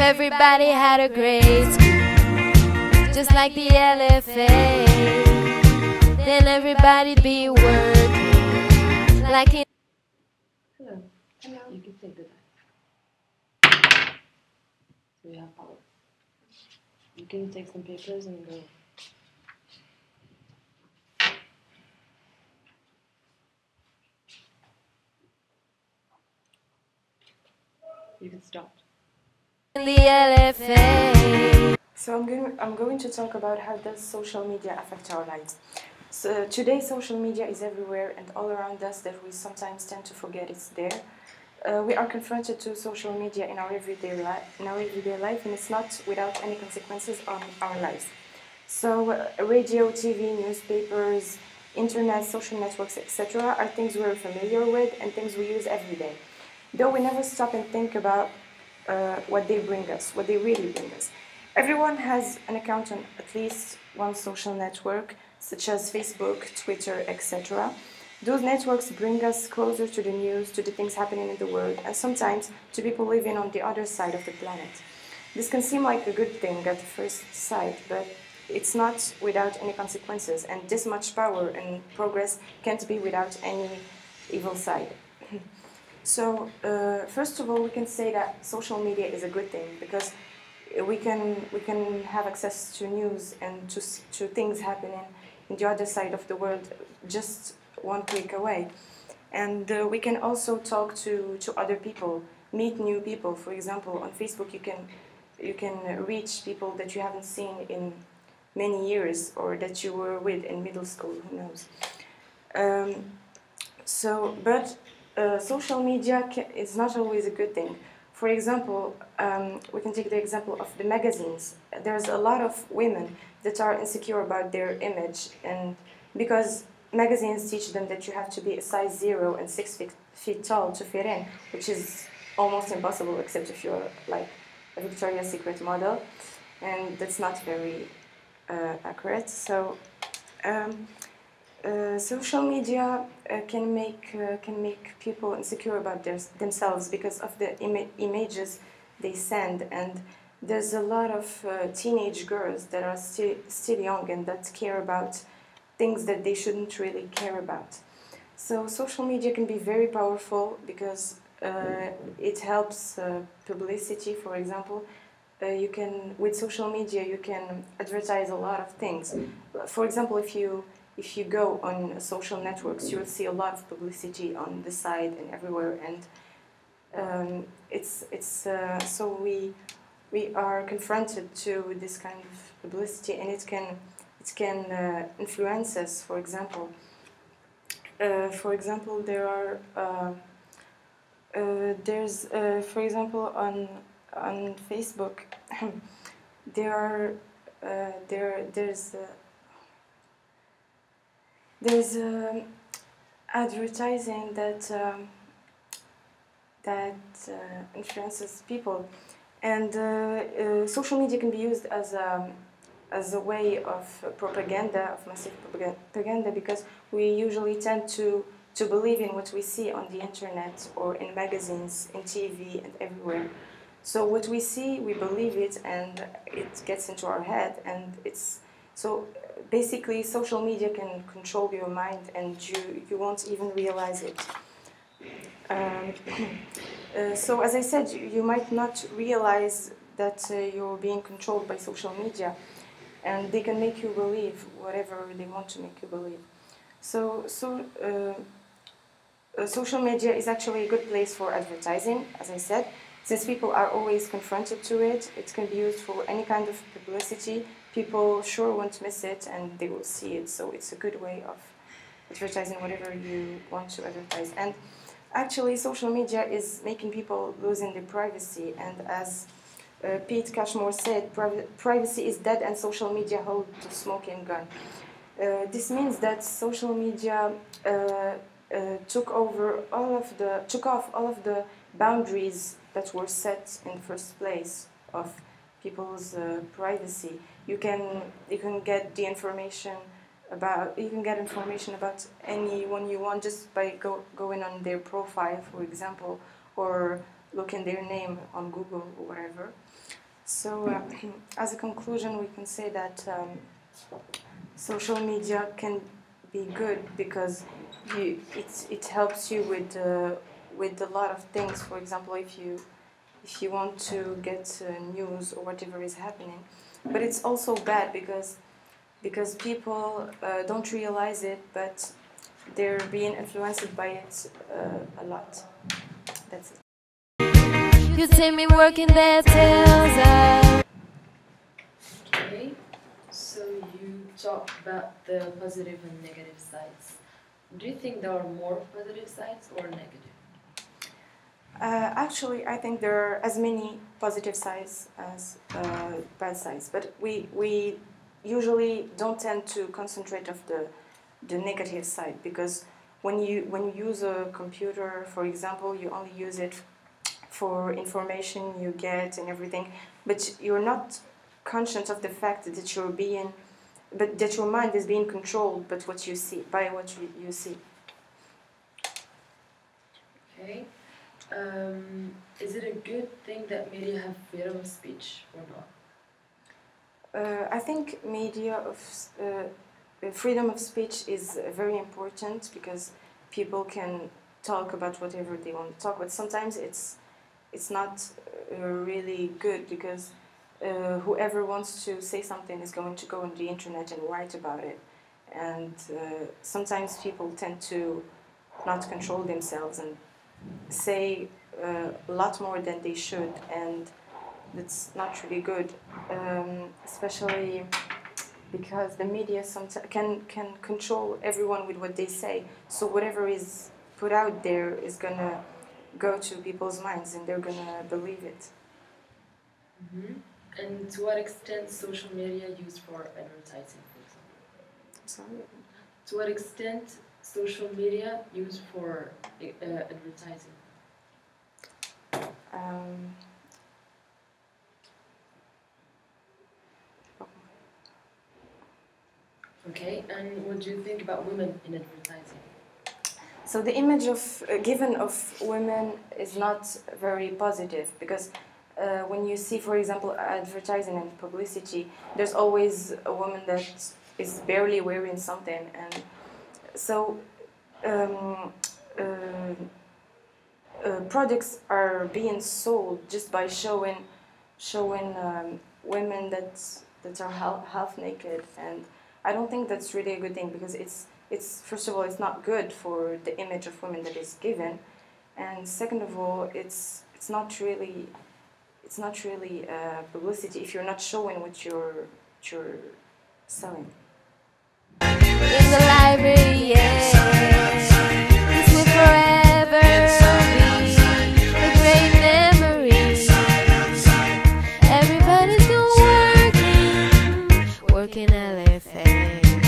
everybody had a great, just like the LFA, then everybody'd be word like in. Hello. Hello. You can say goodbye. So you have power. You can take some papers and go. You can stop. In the LFA. So I'm going to talk about how does social media affect our lives. So today social media is everywhere and all around us that we sometimes tend to forget it's there. We are confronted to social media in our everyday life, and it's not without any consequences on our lives. So radio, TV, newspapers, internet, social networks, etc. are things we're familiar with and things we use every day. Though we never stop and think about what they bring us, what they really bring us. Everyone has an account on at least one social network, such as Facebook, Twitter, etc. Those networks bring us closer to the news, to the things happening in the world, and sometimes to people living on the other side of the planet. This can seem like a good thing at the first sight, but it's not without any consequences, and this much power and progress can't be without any evil side. So, first of all, we can say that social media is a good thing because we can have access to news and to things happening in the other side of the world just one click away. And we can also talk to other people, meet new people. For example, on Facebook you can reach people that you haven't seen in many years or that you were with in middle school, who knows. Social media is not always a good thing. For example, we can take the example of the magazines. There's a lot of women that are insecure about their image, and because magazines teach them that you have to be a size 0 and 6 feet tall to fit in, which is almost impossible except if you're like a Victoria's Secret model, and that's not very accurate. So social media can make people insecure about themselves because of the images they send, and there's a lot of teenage girls that are still young and that care about things that they shouldn't really care about. So social media can be very powerful because it helps publicity. For example, with social media you can advertise a lot of things. For example, if you go on social networks, you will see a lot of publicity on the side and everywhere, and so we are confronted to this kind of publicity, and it can influence us. For example, there are there's for example on Facebook there's advertising that influences people, and social media can be used as a way of propaganda, of massive propaganda, because we usually tend to believe in what we see on the internet or in magazines, in TV and everywhere. So what we see, we believe it, and it gets into our head, and so basically social media can control your mind, and you won't even realize it. So as I said, you might not realize that you're being controlled by social media, and they can make you believe whatever they want to make you believe. Social media is actually a good place for advertising, as I said, since people are always confronted to it. It can be used for any kind of publicity. People sure won't miss it, and they will see it, so it's a good way of advertising whatever you want to advertise. And actually, social media is making people losing their privacy, and as Pete Cashmore said, privacy is dead and social media hold the smoking gun. This means that social media took off all of the boundaries that were set in the first place of people's privacy. You can get information about anyone you want just by going on their profile, for example, or looking their name on Google or whatever. So, as a conclusion, we can say that social media can be good because it helps you with a lot of things. For example, if you want to get news or whatever is happening, but it's also bad because people don't realize it, but they're being influenced by it a lot. That's it. You see me working their tails out. Okay, so you talk about the positive and negative sides. Do you think there are more positive sides or negative? Actually, I think there are as many positive sides as bad sides, but we usually don't tend to concentrate of the negative side, because when you use a computer, for example, you only use it for information you get and everything, but you're not conscious of the fact that that your mind is being controlled by what you see. Okay. Is it a good thing that media have freedom of speech or not? I think freedom of speech is very important because people can talk about whatever they want to talk, but sometimes it's not really good because whoever wants to say something is going to go on the internet and write about it, and sometimes people tend to not control themselves and say a lot more than they should, and that's not really good, especially because the media sometimes can control everyone with what they say. So whatever is put out there is gonna go to people's minds, and they're gonna believe it. Mm-hmm. And to what extent social media used for advertising, for example? Sorry. To what extent social media used for advertising? Okay, and what do you think about women in advertising? So the image given of women is not very positive, because when you see, for example, advertising and publicity, there's always a woman that is barely wearing something, and so products are being sold just by showing women that are half naked, and I don't think that's really a good thing, because it's first of all, it's not good for the image of women that is given, and second of all, it's not really publicity if you're not showing what you're selling. In the library, yes, this will forever be a great memory. Everybody's still working LFA.